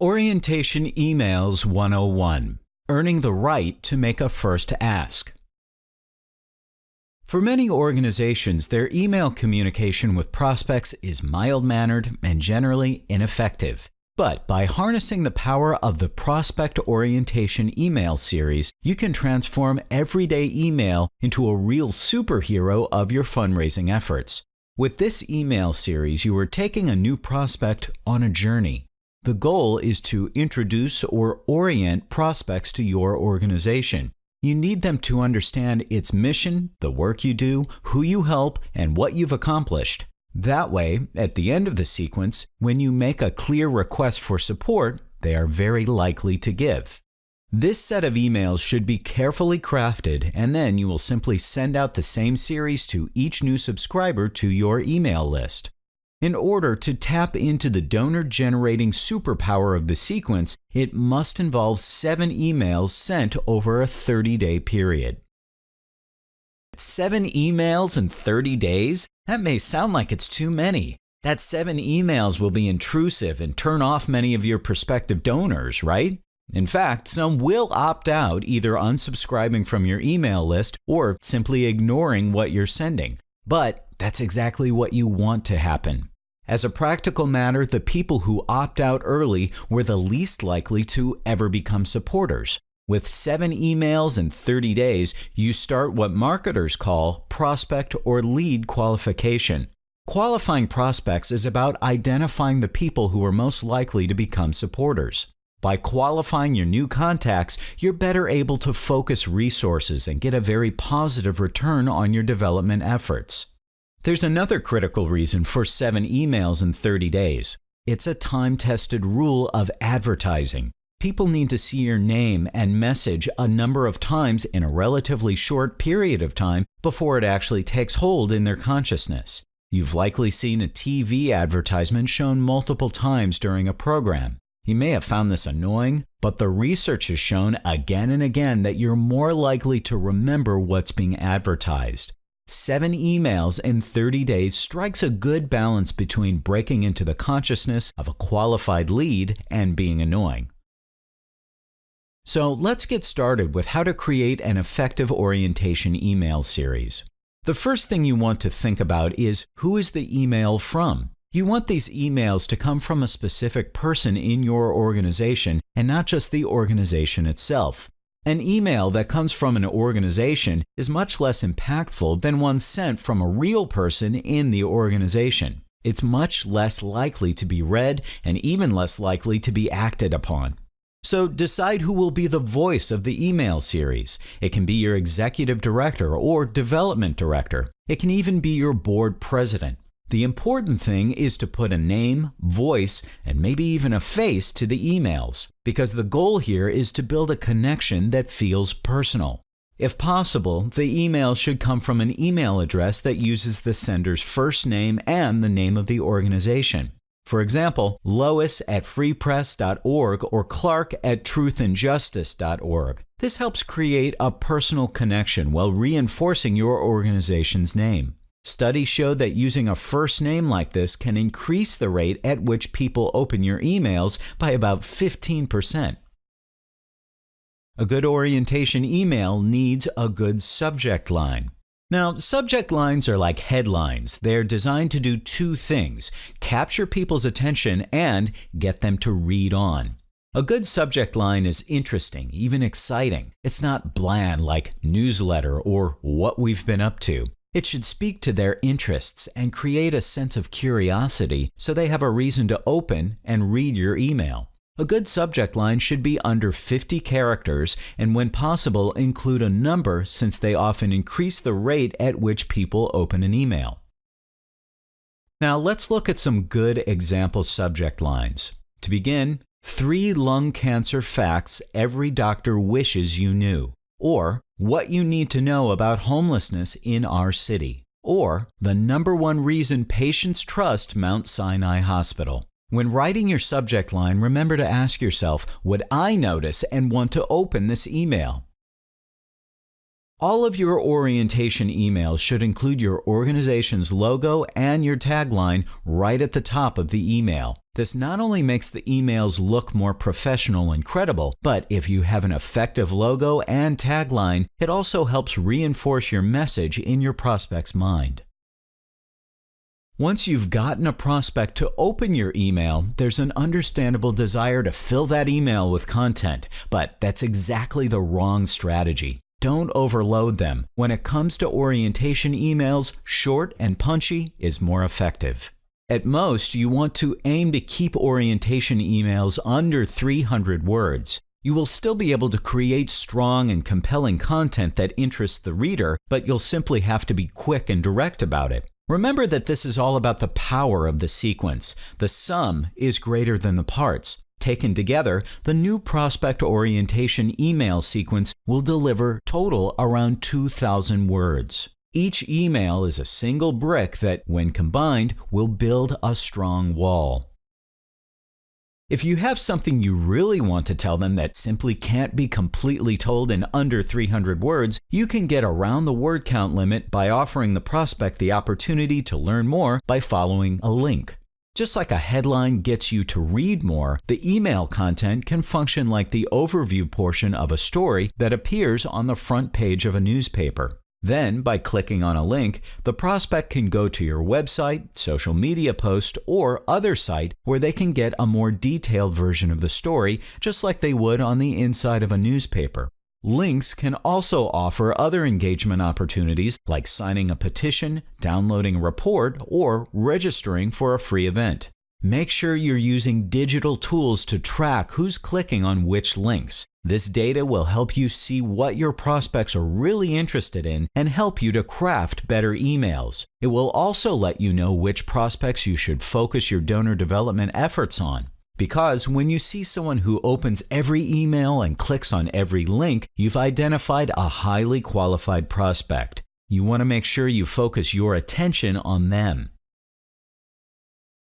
Orientation Emails 101: Earning the Right to Make a First Ask. For many organizations, their email communication with prospects is mild-mannered and generally ineffective. But by harnessing the power of the Prospect Orientation email series, you can transform everyday email into a real superhero of your fundraising efforts. With this email series, you are taking a new prospect on a journey. The goal is to introduce or orient prospects to your organization. You need them to understand its mission, the work you do, who you help, and what you've accomplished. That way, at the end of the sequence, when you make a clear request for support, they are very likely to give. This set of emails should be carefully crafted, and then you will simply send out the same series to each new subscriber to your email list. In order to tap into the donor-generating superpower of the sequence, it must involve 7 emails sent over a 30-day period. 7 emails in 30 days? That may sound like it's too many. That 7 emails will be intrusive and turn off many of your prospective donors, right? In fact, some will opt out, either unsubscribing from your email list or simply ignoring what you're sending. But that's exactly what you want to happen. As a practical matter, the people who opt out early were the least likely to ever become supporters. With 7 emails in 30 days, you start what marketers call prospect or lead qualification. Qualifying prospects is about identifying the people who are most likely to become supporters. By qualifying your new contacts, you're better able to focus resources and get a very positive return on your development efforts. There's another critical reason for 7 emails in 30 days. It's a time-tested rule of advertising. People need to see your name and message a number of times in a relatively short period of time before it actually takes hold in their consciousness. You've likely seen a TV advertisement shown multiple times during a program. You may have found this annoying, but the research has shown again and again that you're more likely to remember what's being advertised. 7 emails in 30 days strikes a good balance between breaking into the consciousness of a qualified lead and being annoying. So let's get started with how to create an effective orientation email series. The first thing you want to think about is, who is the email from? You want these emails to come from a specific person in your organization and not just the organization itself. An email that comes from an organization is much less impactful than one sent from a real person in the organization. It's much less likely to be read and even less likely to be acted upon. So decide who will be the voice of the email series. It can be your executive director or development director. It can even be your board president. The important thing is to put a name, voice, and maybe even a face to the emails, because the goal here is to build a connection that feels personal. If possible, the email should come from an email address that uses the sender's first name and the name of the organization. For example, Lois@freepress.org or Clark@truthandjustice.org. This helps create a personal connection while reinforcing your organization's name. Studies show that using a first name like this can increase the rate at which people open your emails by about 15%. A good orientation email needs a good subject line. Now, subject lines are like headlines. They're designed to do 2 things: capture people's attention and get them to read on. A good subject line is interesting, even exciting. It's not bland like newsletter or what we've been up to. It should speak to their interests and create a sense of curiosity so they have a reason to open and read your email. A good subject line should be under 50 characters and, when possible, include a number, since they often increase the rate at which people open an email. Now let's look at some good example subject lines. To begin, 3 lung cancer facts every doctor wishes you knew. Or, what you need to know about homelessness in our city. Or, the #1 reason patients trust Mount Sinai Hospital. When writing your subject line, remember to ask yourself, would I notice and want to open this email? All of your orientation emails should include your organization's logo and your tagline right at the top of the email. This not only makes the emails look more professional and credible, but if you have an effective logo and tagline, it also helps reinforce your message in your prospect's mind. Once you've gotten a prospect to open your email, there's an understandable desire to fill that email with content, but that's exactly the wrong strategy. Don't overload them. When it comes to orientation emails, short and punchy is more effective. At most, you want to aim to keep orientation emails under 300 words. You will still be able to create strong and compelling content that interests the reader, but you'll simply have to be quick and direct about it. Remember that this is all about the power of the sequence. The sum is greater than the parts. Taken together, the new prospect orientation email sequence will deliver total around 2,000 words. Each email is a single brick that, when combined, will build a strong wall. If you have something you really want to tell them that simply can't be completely told in under 300 words, you can get around the word count limit by offering the prospect the opportunity to learn more by following a link. Just like a headline gets you to read more, the email content can function like the overview portion of a story that appears on the front page of a newspaper. Then, by clicking on a link, the prospect can go to your website, social media post, or other site where they can get a more detailed version of the story, just like they would on the inside of a newspaper. Links can also offer other engagement opportunities like signing a petition, downloading a report, or registering for a free event. Make sure you're using digital tools to track who's clicking on which links. This data will help you see what your prospects are really interested in and help you to craft better emails. It will also let you know which prospects you should focus your donor development efforts on. Because when you see someone who opens every email and clicks on every link, you've identified a highly qualified prospect. You want to make sure you focus your attention on them.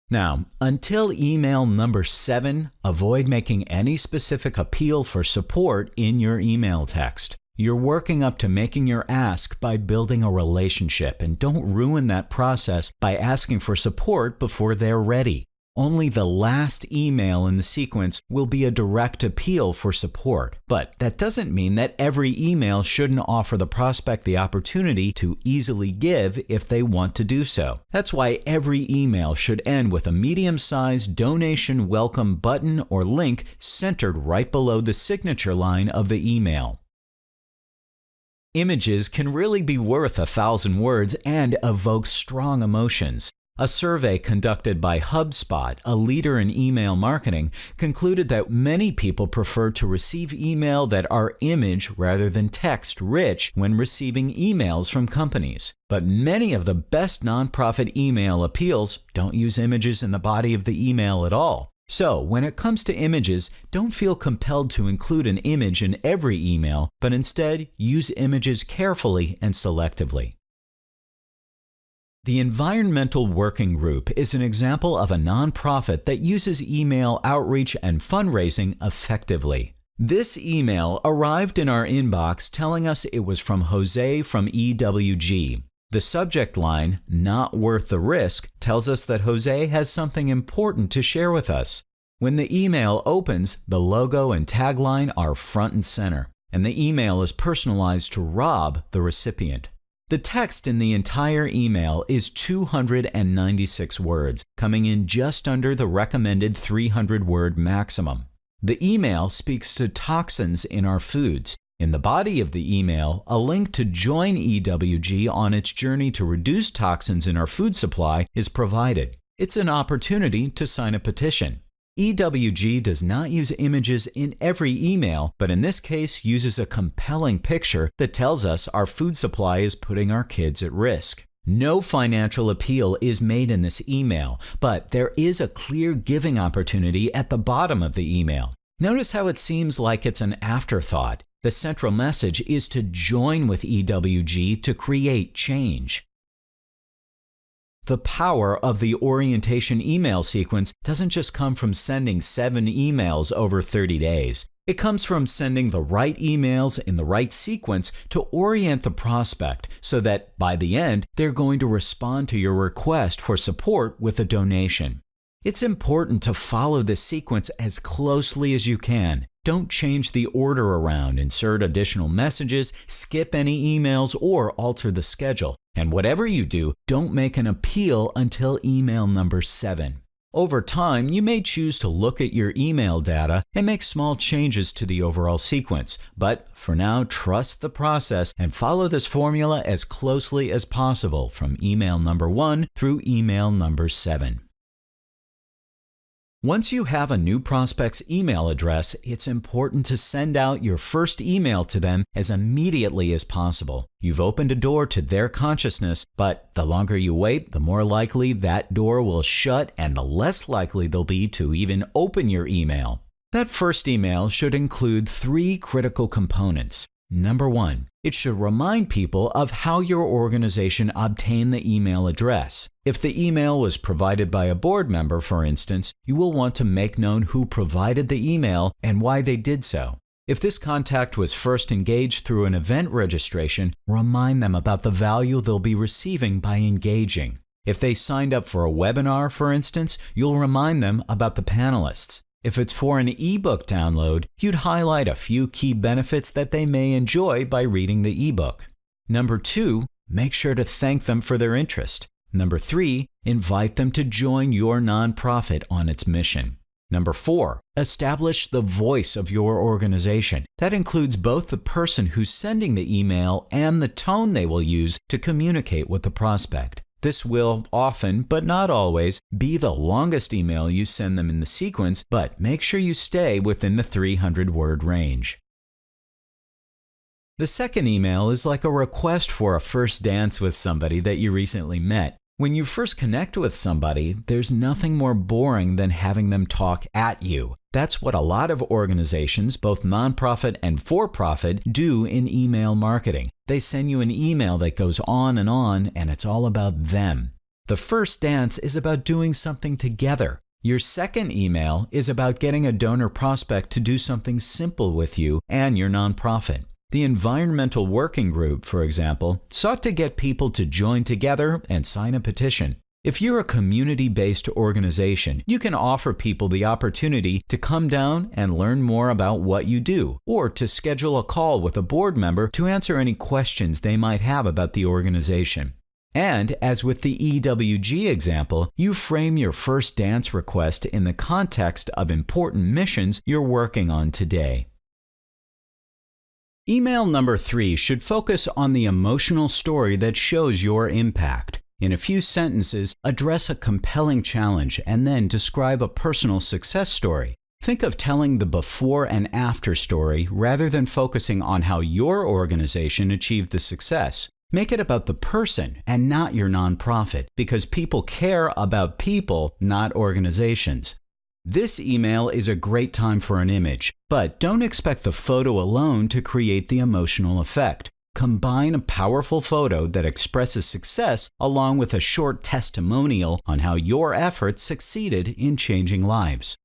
Now, until email number 7, avoid making any specific appeal for support in your email text. You're working up to making your ask by building a relationship, and don't ruin that process by asking for support before they're ready. Only the last email in the sequence will be a direct appeal for support, but that doesn't mean that every email shouldn't offer the prospect the opportunity to easily give if they want to do so. That's why every email should end with a medium-sized donation welcome button or link centered right below the signature line of the email. Images can really be worth 1,000 words and evoke strong emotions. A survey conducted by HubSpot, a leader in email marketing, concluded that many people prefer to receive email that are image rather than text rich when receiving emails from companies. But many of the best nonprofit email appeals don't use images in the body of the email at all. So, when it comes to images, don't feel compelled to include an image in every email, but instead use images carefully and selectively. The Environmental Working Group is an example of a nonprofit that uses email outreach and fundraising effectively. This email arrived in our inbox telling us it was from Jose from EWG. The subject line, "Not worth the risk," tells us that Jose has something important to share with us. When the email opens, the logo and tagline are front and center, and the email is personalized to Rob, the recipient. The text in the entire email is 296 words, coming in just under the recommended 300-word maximum. The email speaks to toxins in our foods. In the body of the email, a link to join EWG on its journey to reduce toxins in our food supply is provided. It's an opportunity to sign a petition. EWG does not use images in every email, but in this case uses a compelling picture that tells us our food supply is putting our kids at risk. No financial appeal is made in this email, but there is a clear giving opportunity at the bottom of the email. Notice how it seems like it's an afterthought. The central message is to join with EWG to create change. The power of the orientation email sequence doesn't just come from sending 7 emails over 30 days. It comes from sending the right emails in the right sequence to orient the prospect so that by the end, they're going to respond to your request for support with a donation. It's important to follow this sequence as closely as you can. Don't change the order around, insert additional messages, skip any emails, or alter the schedule. And whatever you do, don't make an appeal until email number 7. Over time, you may choose to look at your email data and make small changes to the overall sequence. But for now, trust the process and follow this formula as closely as possible from email number 1 through email number 7. Once you have a new prospect's email address, it's important to send out your first email to them as immediately as possible. You've opened a door to their consciousness, but the longer you wait, the more likely that door will shut and the less likely they'll be to even open your email. That first email should include 3 critical components. Number 1, it should remind people of how your organization obtained the email address. If the email was provided by a board member, for instance, you will want to make known who provided the email and why they did so. If this contact was first engaged through an event registration, remind them about the value they'll be receiving by engaging. If they signed up for a webinar, for instance, you'll remind them about the panelists. If it's for an ebook download, you'd highlight a few key benefits that they may enjoy by reading the ebook. Number 2, make sure to thank them for their interest. Number 3, invite them to join your nonprofit on its mission. Number 4, establish the voice of your organization. That includes both the person who's sending the email and the tone they will use to communicate with the prospect. This will often, but not always, be the longest email you send them in the sequence, but make sure you stay within the 300-word range. The second email is like a request for a first dance with somebody that you recently met. When you first connect with somebody, there's nothing more boring than having them talk at you. That's what a lot of organizations, both nonprofit and for-profit, do in email marketing. They send you an email that goes on, and it's all about them. The first dance is about doing something together. Your second email is about getting a donor prospect to do something simple with you and your nonprofit. The Environmental Working Group, for example, sought to get people to join together and sign a petition. If you're a community-based organization, you can offer people the opportunity to come down and learn more about what you do, or to schedule a call with a board member to answer any questions they might have about the organization. And, as with the EWG example, you frame your first dance request in the context of important missions you're working on today. Email number 3 should focus on the emotional story that shows your impact. In a few sentences, address a compelling challenge and then describe a personal success story. Think of telling the before and after story rather than focusing on how your organization achieved the success. Make it about the person and not your nonprofit, because people care about people, not organizations. This email is a great time for an image, but don't expect the photo alone to create the emotional effect. Combine a powerful photo that expresses success along with a short testimonial on how your efforts succeeded in changing lives.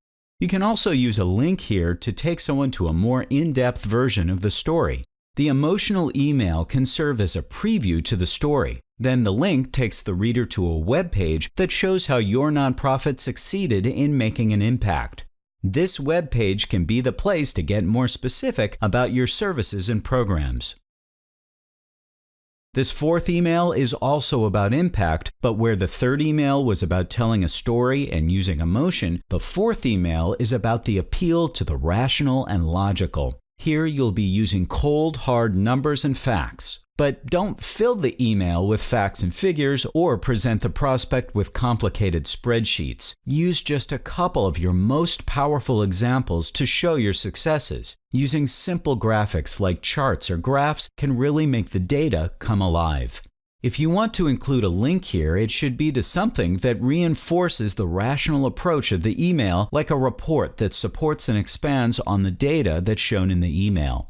You can also use a link here to take someone to a more in-depth version of the story. The emotional email can serve as a preview to the story. Then the link takes the reader to a web page that shows how your nonprofit succeeded in making an impact. This web page can be the place to get more specific about your services and programs. This fourth email is also about impact, but where the third email was about telling a story and using emotion, the fourth email is about the appeal to the rational and logical. Here you'll be using cold, hard numbers and facts. But don't fill the email with facts and figures or present the prospect with complicated spreadsheets. Use just a couple of your most powerful examples to show your successes. Using simple graphics like charts or graphs can really make the data come alive. If you want to include a link here, it should be to something that reinforces the rational approach of the email, like a report that supports and expands on the data that's shown in the email.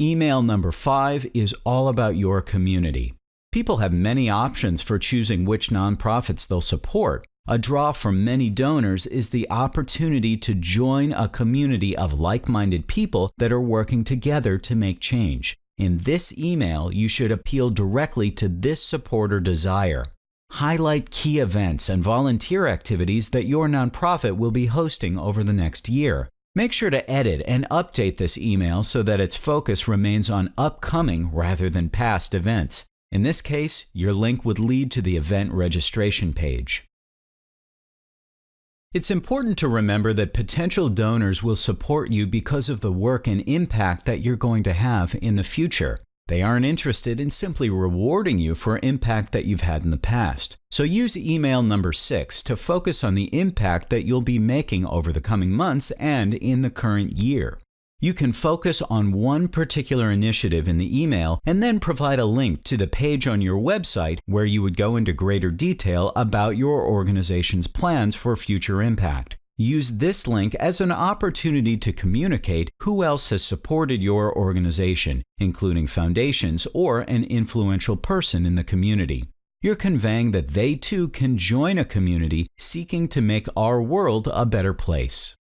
Email number 5 is all about your community. People have many options for choosing which nonprofits they'll support. A draw from many donors is the opportunity to join a community of like-minded people that are working together to make change. In this email, you should appeal directly to this support or desire. Highlight key events and volunteer activities that your nonprofit will be hosting over the next year. Make sure to edit and update this email so that its focus remains on upcoming rather than past events. In this case, your link would lead to the event registration page. It's important to remember that potential donors will support you because of the work and impact that you're going to have in the future. They aren't interested in simply rewarding you for impact that you've had in the past. So use email number 6 to focus on the impact that you'll be making over the coming months and in the current year. You can focus on one particular initiative in the email and then provide a link to the page on your website where you would go into greater detail about your organization's plans for future impact. Use this link as an opportunity to communicate who else has supported your organization, including foundations or an influential person in the community. You're conveying that they too can join a community seeking to make our world a better place.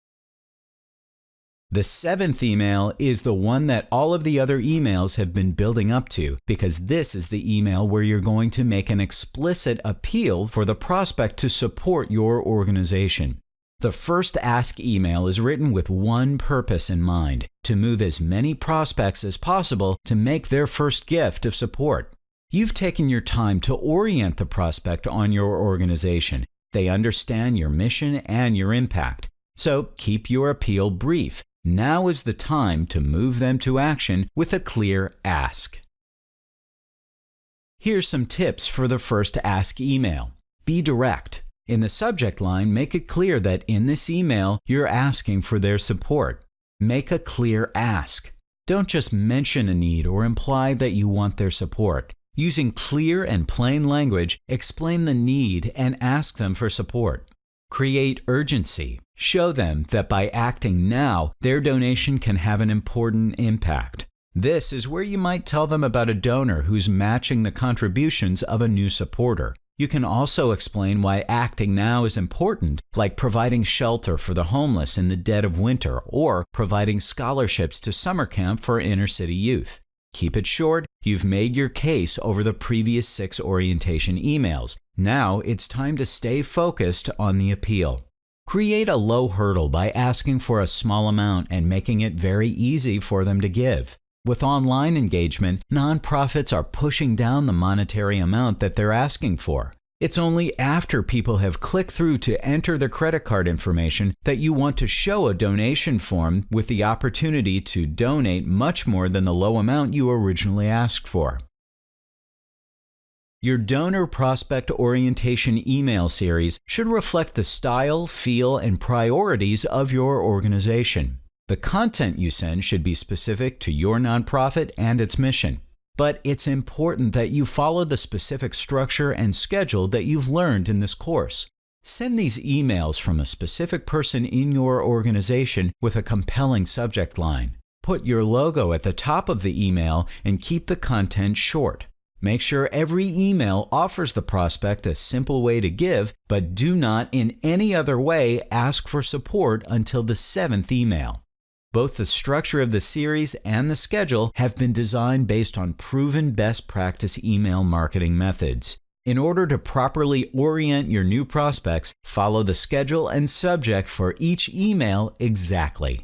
The 7th email is the one that all of the other emails have been building up to, because this is the email where you're going to make an explicit appeal for the prospect to support your organization. The first ask email is written with one purpose in mind: to move as many prospects as possible to make their first gift of support. You've taken your time to orient the prospect on your organization. They understand your mission and your impact. So keep your appeal brief. Now is the time to move them to action with a clear ask. Here's some tips for the first ask email. Be direct. In the subject line, make it clear that in this email, you're asking for their support. Make a clear ask. Don't just mention a need or imply that you want their support. Using clear and plain language, explain the need and ask them for support. Create urgency. Show them that by acting now, their donation can have an important impact. This is where you might tell them about a donor who's matching the contributions of a new supporter. You can also explain why acting now is important, like providing shelter for the homeless in the dead of winter or providing scholarships to summer camp for inner-city youth. Keep it short. You've made your case over the previous 6 orientation emails. Now it's time to stay focused on the appeal. Create a low hurdle by asking for a small amount and making it very easy for them to give. With online engagement, nonprofits are pushing down the monetary amount that they're asking for. It's only after people have clicked through to enter their credit card information that you want to show a donation form with the opportunity to donate much more than the low amount you originally asked for. Your donor prospect orientation email series should reflect the style, feel, and priorities of your organization. The content you send should be specific to your nonprofit and its mission. But it's important that you follow the specific structure and schedule that you've learned in this course. Send these emails from a specific person in your organization with a compelling subject line. Put your logo at the top of the email and keep the content short. Make sure every email offers the prospect a simple way to give, but do not in any other way ask for support until the 7th email. Both the structure of the series and the schedule have been designed based on proven best practice email marketing methods. In order to properly orient your new prospects, follow the schedule and subject for each email exactly.